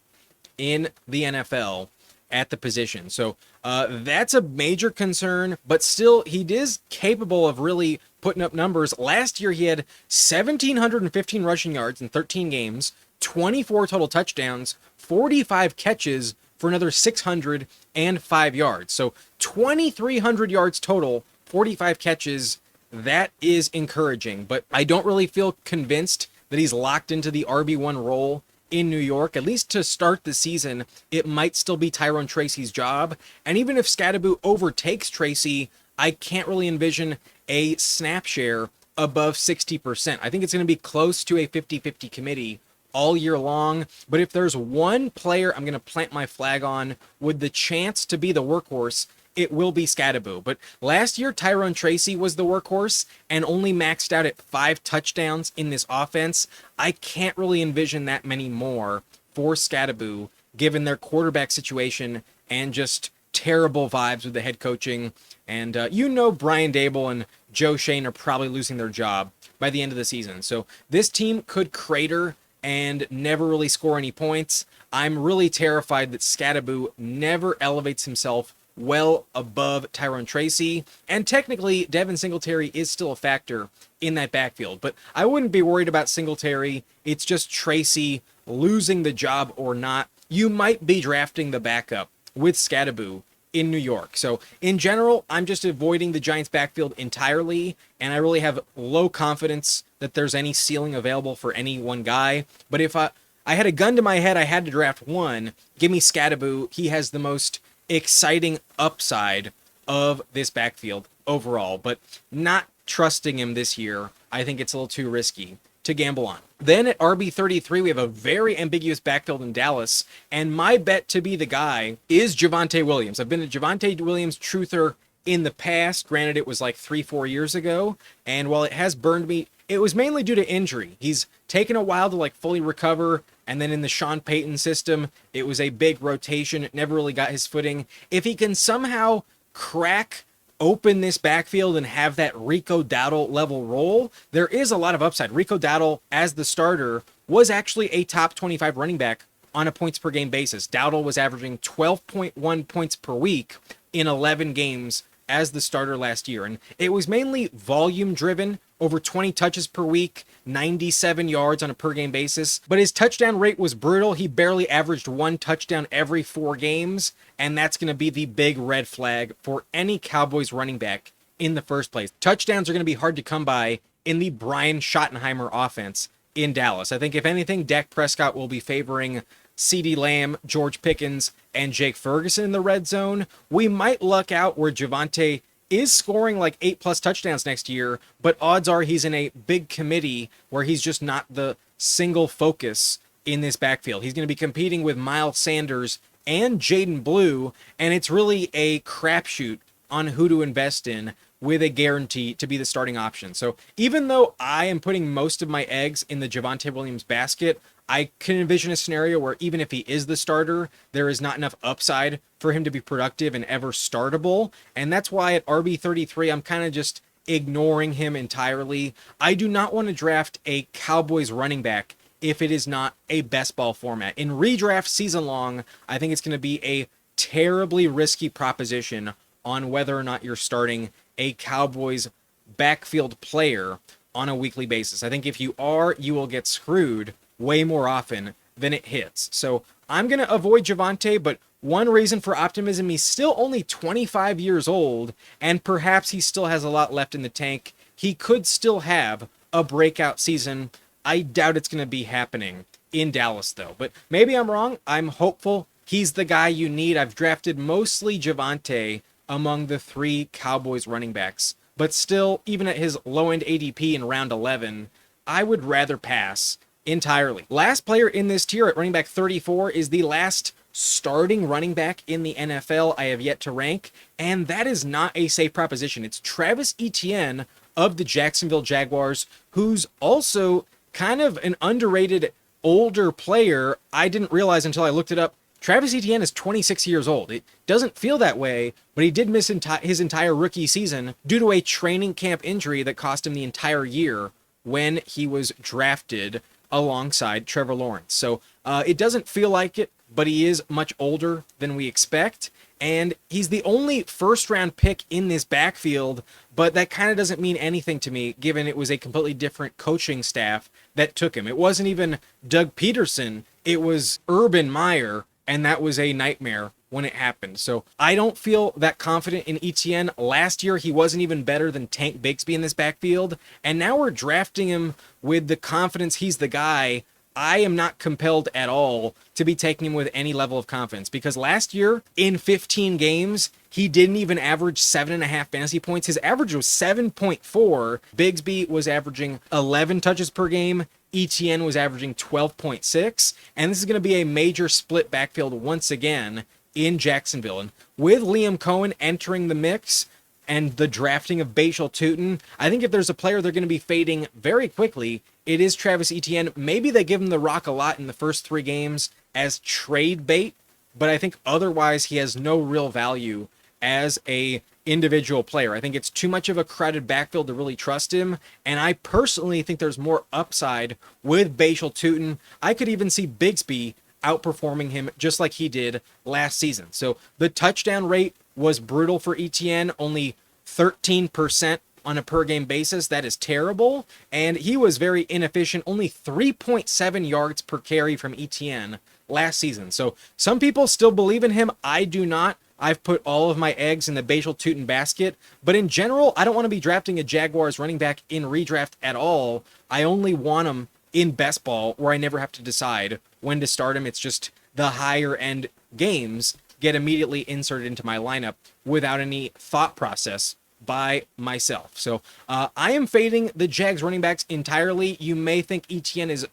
A: in the NFL at the position. So that's a major concern, but still, he is capable of really putting up numbers. Last year, he had 1,715 rushing yards in 13 games, 24 total touchdowns, 45 catches for another 605 yards. So 2,300 yards total, 45 catches. That is encouraging, but I don't really feel convinced that he's locked into the RB1 role in New York. At least to start the season, it might still be Tyrone Tracy's job. And even if Skattebo overtakes Tracy, I can't really envision a snap share above 60%. I think it's going to be close to a 50-50 committee all year long. But if there's one player I'm going to plant my flag on with the chance to be the workhorse, it will be Skattebo. But last year, Tyrone Tracy was the workhorse and only maxed out at 5 touchdowns in this offense. I can't really envision that many more for Skattebo, given their quarterback situation and just terrible vibes with the head coaching. And Brian Dable and Joe Shane are probably losing their job by the end of the season. So this team could crater and never really score any points. I'm really terrified that Skattebo never elevates himself well above Tyrone Tracy, and technically Devin Singletary is still a factor in that backfield, but I wouldn't be worried about Singletary. It's just Tracy losing the job or not. You might be drafting the backup with Skattebo in New York. So in general, I'm just avoiding the Giants backfield entirely, and I really have low confidence that there's any ceiling available for any one guy. But if I had a gun to my head, I had to draft one, give me Skattebo. He has the most exciting upside of this backfield overall, but not trusting him this year, I think it's a little too risky to gamble on. Then at RB33, we have a very ambiguous backfield in Dallas, and my bet to be the guy is Javonte Williams. I've been a Javonte Williams truther in the past. Granted, it was like 3-4 years ago, and while it has burned me, it was mainly due to injury. He's taken a while to fully recover, and then in the Sean Payton system, it was a big rotation. It never really got his footing. If he can somehow crack open this backfield and have that Rico Dowdle level role, there is a lot of upside. Rico Dowdle, as the starter, was actually a top 25 running back on a points per game basis. Dowdle was averaging 12.1 points per week in 11 games as the starter last year, and it was mainly volume driven, over 20 touches per week, 97 yards on a per game basis, but his touchdown rate was brutal. He barely averaged 1 touchdown every 4 games, and that's going to be the big red flag for any Cowboys running back in the first place. Touchdowns are going to be hard to come by in the Brian Schottenheimer offense in Dallas. I think if anything, Dak Prescott will be favoring CeeDee Lamb, George Pickens, and Jake Ferguson in the red zone. We might luck out where Javonte is scoring 8+ touchdowns next year, but odds are he's in a big committee where he's just not the single focus in this backfield. He's going to be competing with Miles Sanders and Jaden Blue, and it's really a crapshoot on who to invest in with a guarantee to be the starting option. So even though I am putting most of my eggs in the Javonte Williams basket, I can envision a scenario where even if he is the starter, there is not enough upside for him to be productive and ever startable. And that's why at RB33, I'm kind of just ignoring him entirely. I do not want to draft a Cowboys running back if it is not a best ball format. In redraft season long, I think it's going to be a terribly risky proposition on whether or not you're starting a Cowboys backfield player on a weekly basis. I think if you are, you will get screwed way more often than it hits. So I'm going to avoid Javonte, but one reason for optimism, he's still only 25 years old, and perhaps he still has a lot left in the tank. He could still have a breakout season. I doubt it's going to be happening in Dallas, though. But maybe I'm wrong. I'm hopeful he's the guy you need. I've drafted mostly Javonte among the 3 Cowboys running backs but still, even at his low-end ADP in round 11, I would rather pass entirely. Last player in this tier at running back 34 is the last starting running back in the NFL I have yet to rank, and that is not a safe proposition. It's Travis Etienne of the Jacksonville Jaguars, who's also kind of an underrated older player. I didn't realize until I looked it up. Travis Etienne is 26 years old. It doesn't feel that way, but he did miss his entire rookie season due to a training camp injury that cost him the entire year when he was drafted alongside Trevor Lawrence. So it doesn't feel like it, but he is much older than we expect. And he's the only first-round pick in this backfield, but that kind of doesn't mean anything to me, given it was a completely different coaching staff that took him. It wasn't even Doug Peterson. It was Urban Meyer, and that was a nightmare when it happened. So I don't feel that confident in Etienne. Last year, he wasn't even better than Tank Bigsby in this backfield, and now we're drafting him with the confidence he's the guy. I am not compelled at all to be taking him with any level of confidence, because last year in 15 games, he didn't even average 7.5 fantasy points. His average was 7.4. Bigsby was averaging 11 touches per game. Etienne was averaging 12.6. And this is going to be a major split backfield once again in Jacksonville. And with Liam Cohen entering the mix and the drafting of Bhayshul Tuten, I think if there's a player they're going to be fading very quickly, it is Travis Etienne. Maybe they give him the rock a lot in the first 3 games as trade bait, but I think otherwise he has no real value as a individual player. I think it's too much of a crowded backfield to really trust him, and I personally think there's more upside with Bhayshul Tuten. I could even see Bigsby outperforming him just like he did last season. So the touchdown rate was brutal for Etienne, only 13% on a per game basis. That is terrible. And he was very inefficient, only 3.7 yards per carry from Etienne last season. So some people still believe in him. I do not. I've put all of my eggs in the Bhayshul Tuten basket. But in general, I don't want to be drafting a Jaguars running back in redraft at all. I only want him in best ball, where I never have to decide when to start him. It's just the higher end games get immediately inserted into my lineup without any thought process by myself. So I am fading the Jags running backs entirely. You may think Etienne is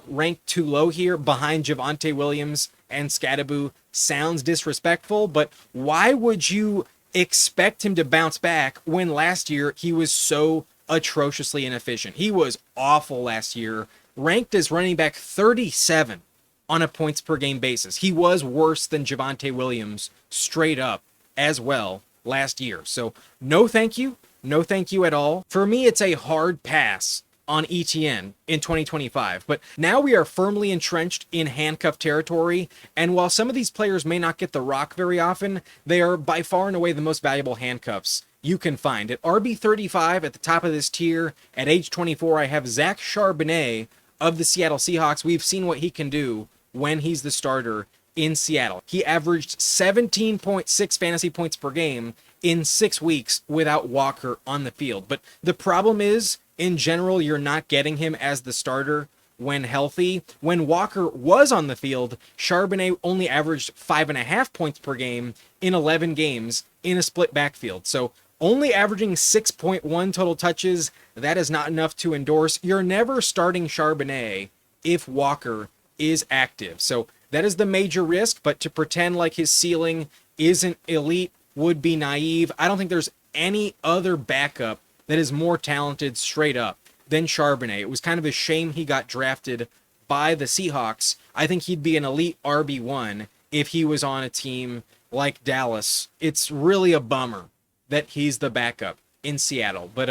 A: ranked too low here behind Javonte Williams and Skattebo. Sounds disrespectful, but why would you expect him to bounce back when last year he was so atrociously inefficient? He was awful last year, ranked as running back 37 on a points per game basis. He was worse than Javonte Williams straight up as well last year. So no thank you. No thank you at all. For me, it's a hard pass on Etienne in 2025. But now we are firmly entrenched in handcuff territory. And while some of these players may not get the rock very often, they are by far and away the most valuable handcuffs you can find. At RB35 at the top of this tier, at age 24, I have Zack Charbonnet of the Seattle Seahawks. We've seen what he can do when he's the starter in Seattle. He averaged 17.6 fantasy points per game in 6 weeks without Walker on the field. But the problem is, in general, you're not getting him as the starter when healthy. When Walker was on the field, Charbonnet only averaged 5.5 points per game in 11 games in a split backfield. So only averaging 6.1 total touches, that is not enough to endorse. You're never starting Charbonnet if Walker is active. So that is the major risk, but to pretend like his ceiling isn't elite would be naive. I don't think there's any other backup that is more talented straight up than Charbonnet. It was kind of a shame he got drafted by the Seahawks. I think he'd be an elite RB1 if he was on a team like Dallas. It's really a bummer that he's the backup in Seattle. But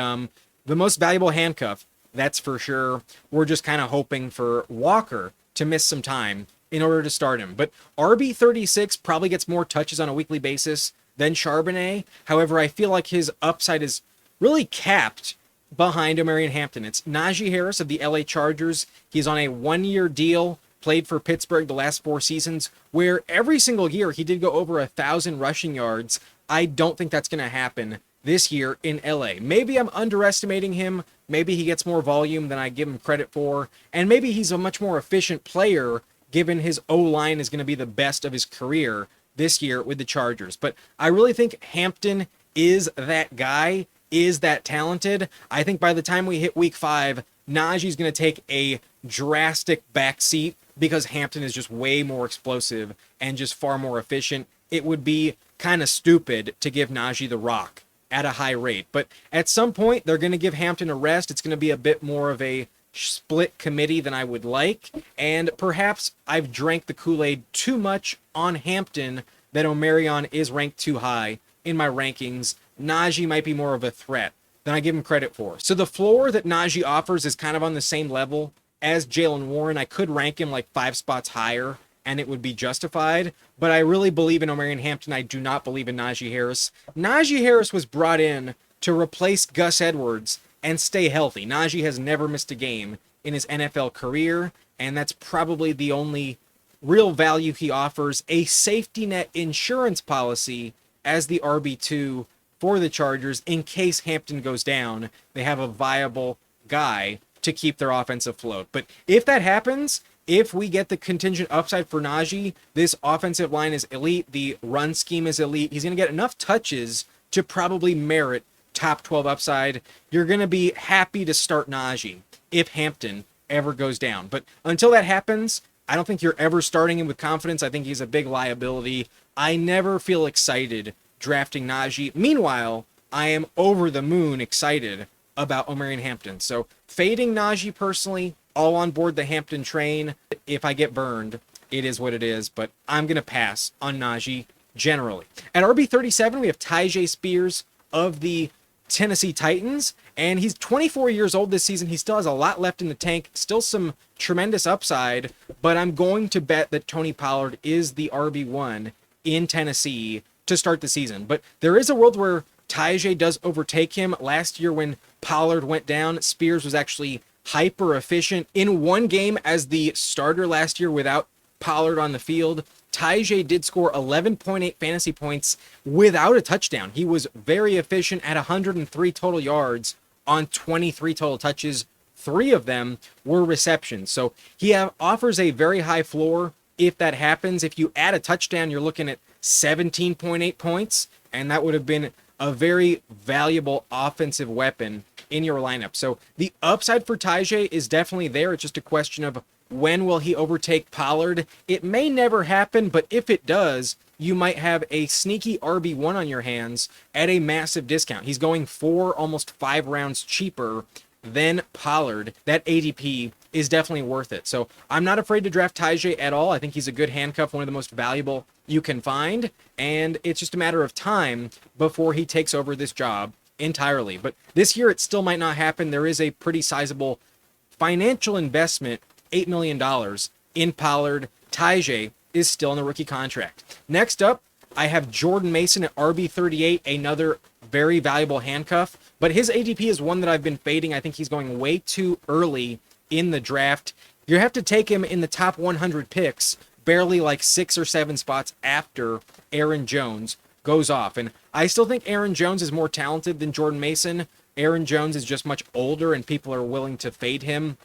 A: the most valuable handcuff, that's for sure. We're just kind of hoping for Walker to miss some time in order to start him. But RB36 probably gets more touches on a weekly basis than Charbonnet. However, I feel like his upside is really capped behind Omarion Hampton. It's Najee Harris of the LA Chargers. He's on a 1-year deal, played for Pittsburgh the last 4 seasons, where every single year he did go over 1,000 rushing yards. I don't think that's going to happen this year in LA. Maybe I'm underestimating him. Maybe he gets more volume than I give him credit for. And maybe he's a much more efficient player, given his O-line is going to be the best of his career this year with the Chargers. But I really think Hampton is that guy. is that talented. I think by the time we hit week 5, Najee's going to take a drastic backseat because Hampton is just way more explosive and just far more efficient. It would be kind of stupid to give Najee the rock at a high rate. But at some point, they're going to give Hampton a rest. It's going to be a bit more of a split committee than I would like. And perhaps I've drank the Kool-Aid too much on Hampton that Omarion is ranked too high in my rankings. Najee might be more of a threat than I give him credit for. So the floor that Najee offers is kind of on the same level as Jaylen Warren. I could rank him like 5 spots higher and it would be justified, but I really believe in Omarion Hampton. I do not believe in Najee Harris. Najee Harris was brought in to replace Gus Edwards and stay healthy. Najee has never missed a game in his NFL career, and that's probably the only real value he offers. A safety net insurance policy as the RB2 for the Chargers in case Hampton goes down. They have a viable guy to keep their offense afloat. But if that happens, if we get the contingent upside for Najee, this offensive line is elite. The run scheme is elite. He's going to get enough touches to probably merit top 12 upside. You're going to be happy to start Najee if Hampton ever goes down. But until that happens, I don't think you're ever starting him with confidence. I think he's a big liability. I never feel excited drafting Najee. Meanwhile, I am over the moon excited about Omarion Hampton. So fading Najee personally, all on board the Hampton train. If I get burned, it is what it is, but I'm going to pass on Najee generally. At RB37, we have Tyjae Spears of the Tennessee Titans, and he's 24 years old this season. He still has a lot left in the tank, still some tremendous upside, but I'm going to bet that Tony Pollard is the RB1 in Tennessee to start the season. But there is a world where Tyjae does overtake him. Last year when Pollard went down, Spears was actually hyper efficient. In one game as the starter last year without Pollard on the field, Tyjae did score 11.8 fantasy points without a touchdown. He was very efficient at 103 total yards on 23 total touches. 3 of them were receptions. So he offers a very high floor if that happens. If you add a touchdown, you're looking at 17.8 points, and that would have been a very valuable offensive weapon in your lineup. So the upside for Tyjae is definitely there. It's just a question of when will he overtake Pollard. It may never happen, but if it does, you might have a sneaky RB1 on your hands at a massive discount. He's going 4, almost 5 rounds cheaper than Pollard. That ADP is definitely worth it. So I'm not afraid to draft Tyjae at all. I think he's a good handcuff, one of the most valuable you can find, and it's just a matter of time before he takes over this job entirely. But this year it still might not happen. There is a pretty sizable financial investment, $8 million in Pollard. Tyjae is still in the rookie contract. Next up, I have Jordan Mason at RB38, another very valuable handcuff, but his ADP is one that I've been fading. I think he's going way too early in the draft. You have to take him in the top 100 picks, barely like 6 or 7 spots after Aaron Jones goes off. And I still think Aaron Jones is more talented than Jordan Mason. Aaron Jones is just much older and people are willing to fade him.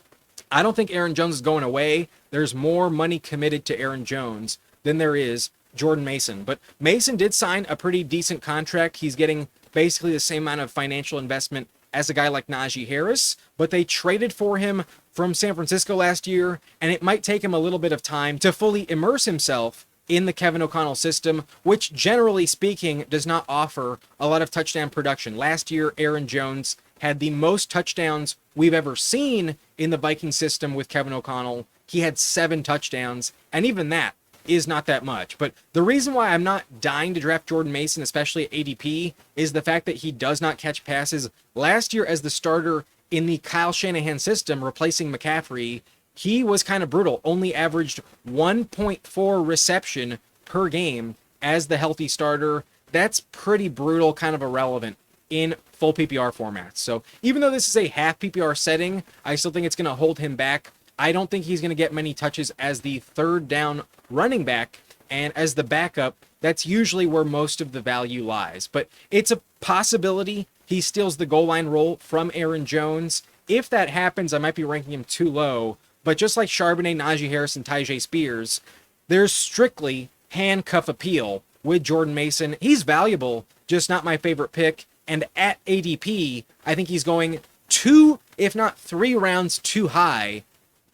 A: I don't think Aaron Jones is going away. There's more money committed to Aaron Jones than there is Jordan Mason. But Mason did sign a pretty decent contract. He's getting basically the same amount of financial investment as a guy like Najee Harris, but they traded for him from San Francisco last year, and it might take him a little bit of time to fully immerse himself in the Kevin O'Connell system, which generally speaking does not offer a lot of touchdown production. Last year, Aaron Jones had the most touchdowns we've ever seen in the Viking system with Kevin O'Connell. He had 7 touchdowns, and even that is not that much. But the reason why I'm not dying to draft Jordan Mason, especially at ADP, is the fact that he does not catch passes. Last year as the starter in the Kyle Shanahan system, replacing McCaffrey, he was kind of brutal, only averaged 1.4 reception per game as the healthy starter. That's pretty brutal, kind of irrelevant in full PPR formats. So even though this is a half PPR setting, I still think it's going to hold him back. I don't think he's going to get many touches as the third down running back, and as the backup, that's usually where most of the value lies. But it's a possibility he steals the goal line role from Aaron Jones. If that happens, I might be ranking him too low. But just like Charbonnet, Najee Harris, and Tyjae Spears, there's strictly handcuff appeal with Jordan Mason. He's valuable, just not my favorite pick. And at ADP, I think he's going 2, if not 3 rounds too high.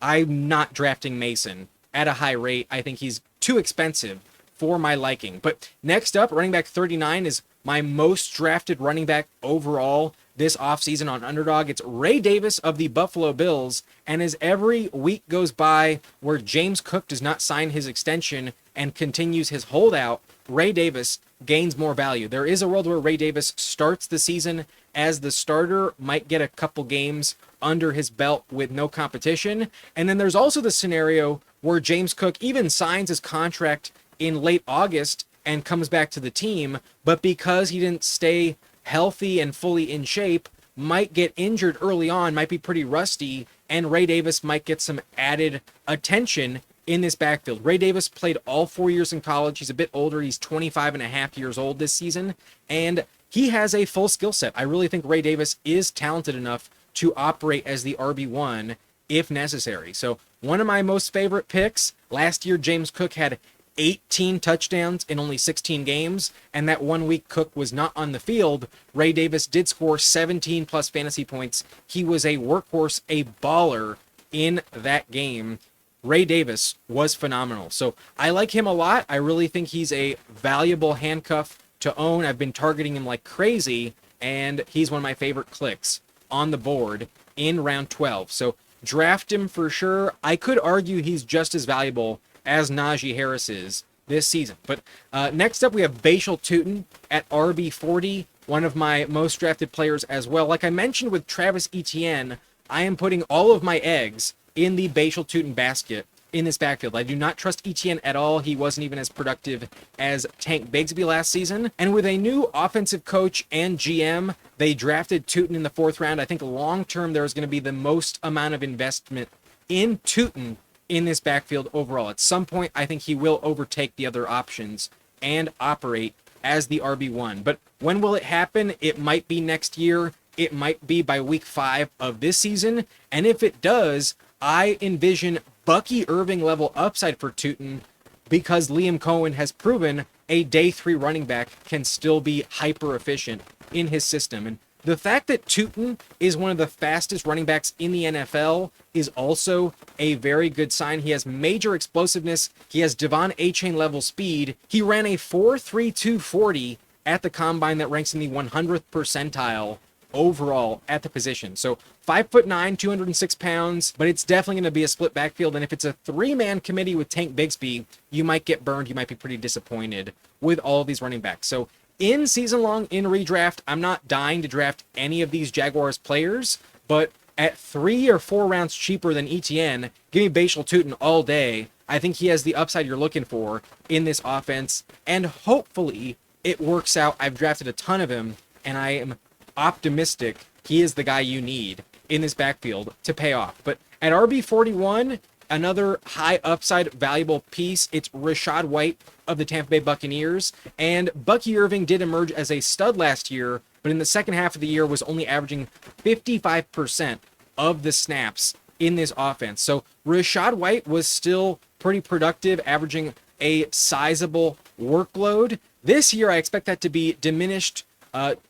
A: I'm not drafting Mason at a high rate. I think he's too expensive for my liking. But next up, running back 39 is my most drafted running back overall this offseason on Underdog. It's Ray Davis of the Buffalo Bills. And as every week goes by where James Cook does not sign his extension and continues his holdout, Ray Davis gains more value. There is a world where Ray Davis starts the season as the starter, might get a couple games under his belt with no competition. And then there's also the scenario where James Cook even signs his contract in late August and comes back to the team, but because he didn't stay healthy and fully in shape, might get injured early on, might be pretty rusty, and Ray Davis might get some added attention in this backfield. Ray Davis played all 4 years in college. He's a bit older. He's 25 and a half years old this season, and he has a full skill set. I really think Ray Davis is talented enough to operate as the RB1 if necessary. So one of my most favorite picks, last year James Cook had 18 touchdowns in only 16 games, and that 1 week Cook was not on the field, Ray Davis did score 17 plus fantasy points. He was a workhorse, a baller in that game. Ray Davis was phenomenal. So I like him a lot. I really think he's a valuable handcuff to own. I've been targeting him like crazy, and he's one of my favorite clicks on the board in round 12. So draft him for sure. I could argue he's just as valuable as Najee Harris is this season. But next up, we have Bhayshul Tuten at RB40, one of my most drafted players as well. Like I mentioned with Travis Etienne, I am putting all of my eggs in the Bhayshul Tuten basket in this backfield. I do not trust Etienne at all. He wasn't even as productive as Tank Bigsby last season. And with a new offensive coach and GM, they drafted Tuten in the 4th round. I think long-term there's going to be the most amount of investment in Tuten in this backfield overall. At some point, I think he will overtake the other options and operate as the RB1. But when will it happen? It might be next year. It might be by week 5 of this season. And if it does, I envision Bucky Irving level upside for Tuten because Liam Cohen has proven a day 3 running back can still be hyper efficient in his system. And the fact that Tuten is one of the fastest running backs in the NFL is also a very good sign. He has major explosiveness. He has Devon A-Chain level speed. He ran a 4.32 40 at the combine that ranks in the 100th percentile overall at the position. So 5'9", 206 pounds, but it's definitely going to be a split backfield. And if it's a 3-man committee with Tank Bigsby, you might get burned. You might be pretty disappointed with all of these running backs. So in season long, in redraft, I'm not dying to draft any of these Jaguars players, but at 3 or 4 rounds cheaper than Etienne, give me Bhayshul Tuten all day. I think he has the upside you're looking for in this offense, and hopefully it works out. I've drafted a ton of him, and I am optimistic he is the guy you need in this backfield to pay off. But at RB41, another high upside valuable piece, it's Rachaad White of the Tampa Bay Buccaneers. And Bucky Irving did emerge as a stud last year, but in the second half of the year was only averaging 55% of the snaps in this offense. So Rachaad White was still pretty productive, averaging a sizable workload. This year, I expect that to be diminished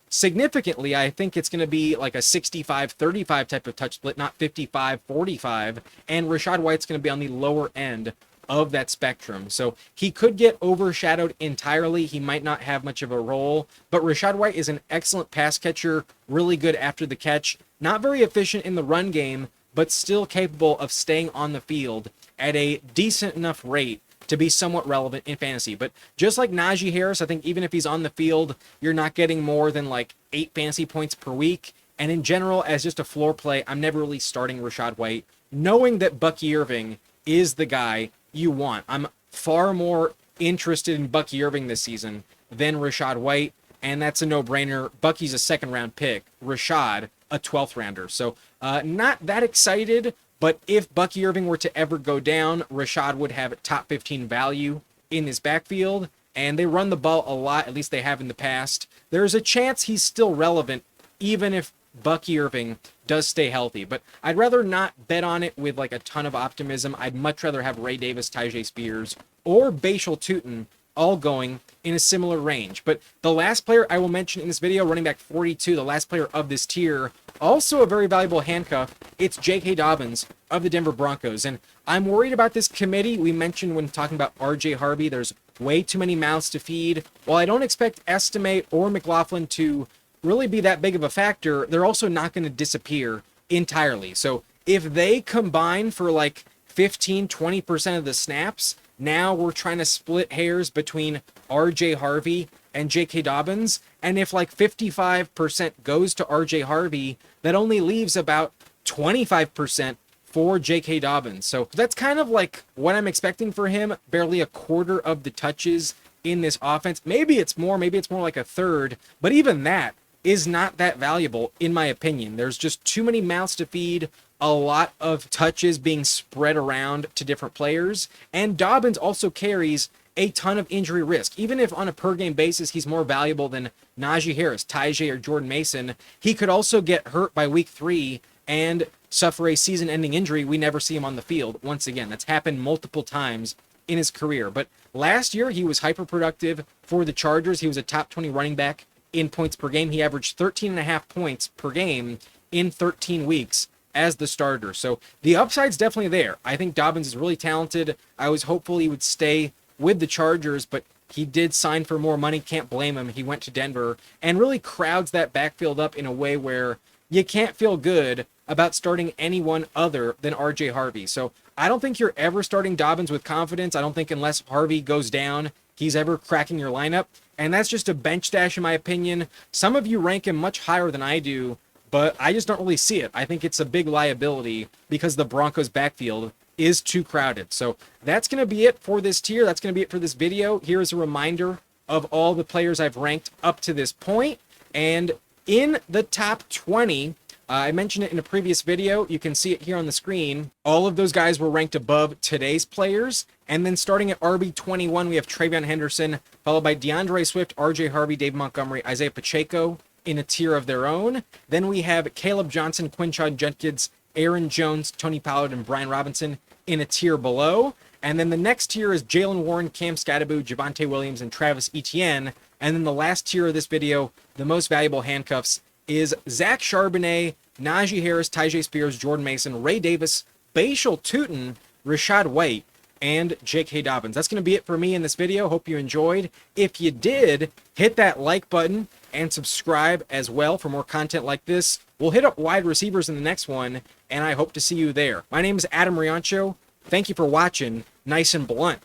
A: significantly. I think it's going to be like a 65-35 type of touch split, not 55-45. And Rachaad White's going to be on the lower end of that spectrum. So he could get overshadowed entirely. He might not have much of a role, but Rachaad White is an excellent pass catcher, really good after the catch, not very efficient in the run game, but still capable of staying on the field at a decent enough rate to be somewhat relevant in fantasy. But just like Najee Harris, I think even if he's on the field, you're not getting more than like 8 fantasy points per week. And in general, as just a floor play, I'm never really starting Rachaad White, knowing that Bucky Irving is the guy you want. I'm far more interested in Bucky Irving this season than Rachaad White, and that's a no-brainer. Bucky's a 2nd-round pick. Rachaad, a 12th rounder. So not that excited, but if Bucky Irving were to ever go down, Rachaad would have top 15 value in this backfield, and they run the ball a lot, at least they have in the past. There's a chance he's still relevant, even if Bucky Irving does stay healthy, but I'd rather not bet on it with like a ton of optimism. I'd much rather have Ray Davis, Tyjae Spears, or Bhayshul Tuten all going in a similar range. But the last player I will mention in this video, running back 42, the last player of this tier, also a very valuable handcuff. It's J.K. Dobbins of the Denver Broncos. And I'm worried about this committee. We mentioned when talking about R.J. Harvey, there's way too many mouths to feed. While I don't expect Estimate or McLaughlin to really be that big of a factor, they're also not going to disappear entirely. So if they combine for like 15-20% of the snaps, now we're trying to split hairs between R.J. Harvey and J.K. Dobbins. And if like 55% goes to R.J. Harvey, that only leaves about 25% for J.K. Dobbins. So that's kind of like what I'm expecting for him. Barely a quarter of the touches in this offense. Maybe it's more like a third, but even that is not that valuable in my opinion. There's just too many mouths to feed, a lot of touches being spread around to different players, and Dobbins also carries a ton of injury risk. Even if on a per game basis he's more valuable than Najee Harris, Tyjae, or Jordan Mason, he could also get hurt by week 3 and suffer a season-ending injury. We never see him on the field once again. That's happened multiple times in his career. But last year he was hyper-productive for the Chargers. He was a top 20 running back in points per game. He averaged 13.5 points per game in 13 weeks as the starter. So the upside's definitely there. I think Dobbins is really talented. I was hopeful he would stay with the Chargers, but he did sign for more money. Can't blame him. He went to Denver and really crowds that backfield up in a way where you can't feel good about starting anyone other than R.J. Harvey. So I don't think you're ever starting Dobbins with confidence. I don't think unless Harvey goes down, he's ever cracking your lineup. And that's just a bench stash in my opinion. Some of you rank him much higher than I do, but I just don't really see it. I think it's a big liability because the Broncos backfield is too crowded. So that's going to be it for this tier. That's going to be it for this video. Here is a reminder of all the players I've ranked up to this point. And in the top 20, I mentioned it in a previous video. You can see it here on the screen. All of those guys were ranked above today's players. And then starting at RB21, we have TreVeyon Henderson, followed by DeAndre Swift, RJ Harvey, Dave Montgomery, Isiah Pacheco in a tier of their own. Then we have Kaleb Johnson, Quinshon Judkins, Aaron Jones, Tony Pollard, and Brian Robinson in a tier below. And then the next tier is Jaylen Warren, Cam Skattebo, Javonte Williams, and Travis Etienne. And then the last tier of this video, the most valuable handcuffs, is Zack Charbonnet, Najee Harris, Tyjae Spears, Jordan Mason, Ray Davis, Bhayshul Tuten, Rachaad White, and J.K. Dobbins. That's going to be it for me in this video. Hope you enjoyed. If you did, hit that like button and subscribe as well for more content like this. We'll hit up wide receivers in the next one, and I hope to see you there. My name is Adam Riancho. Thank you for watching. Nice and blunt.